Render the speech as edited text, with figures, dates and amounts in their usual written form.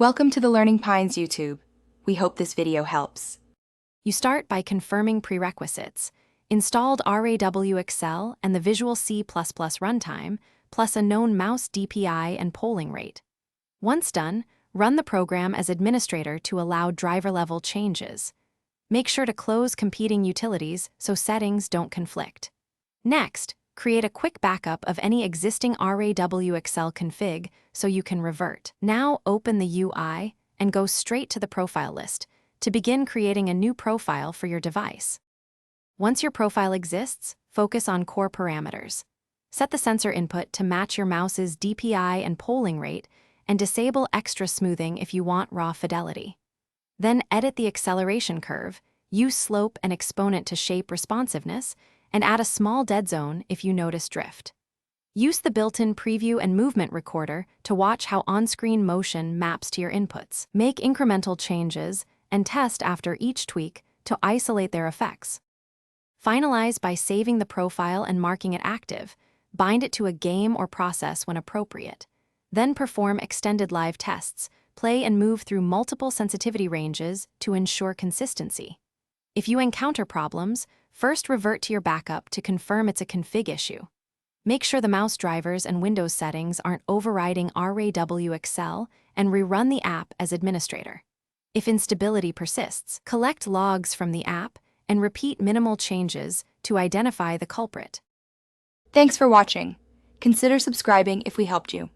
Welcome to the Learning Pines YouTube. We hope this video helps. You start by confirming prerequisites: installed RAW Accel and the Visual C++ runtime, plus a known mouse DPI and polling rate. Once done, run the program as administrator to allow driver-level changes. Make sure to close competing utilities so settings don't conflict. Next, create a quick backup of any existing RAW Accel config so you can revert. Now open the UI and go straight to the profile list to begin creating a new profile for your device. Once your profile exists, focus on core parameters. Set the sensor input to match your mouse's DPI and polling rate, and disable extra smoothing if you want raw fidelity. Then edit the acceleration curve, use slope and exponent to shape responsiveness, and add a small dead zone if you notice drift. Use the built-in preview and movement recorder to watch how on-screen motion maps to your inputs. Make incremental changes and test after each tweak to isolate their effects. Finalize by saving the profile and marking it active. Bind it to a game or process when appropriate. Then perform extended live tests. Play and move through multiple sensitivity ranges to ensure consistency. If you encounter problems, first revert to your backup to confirm it's a config issue. Make sure the mouse drivers and Windows settings aren't overriding RAW Accel and rerun the app as administrator. If instability persists, collect logs from the app and repeat minimal changes to identify the culprit. Thanks for watching. Consider subscribing if we helped you.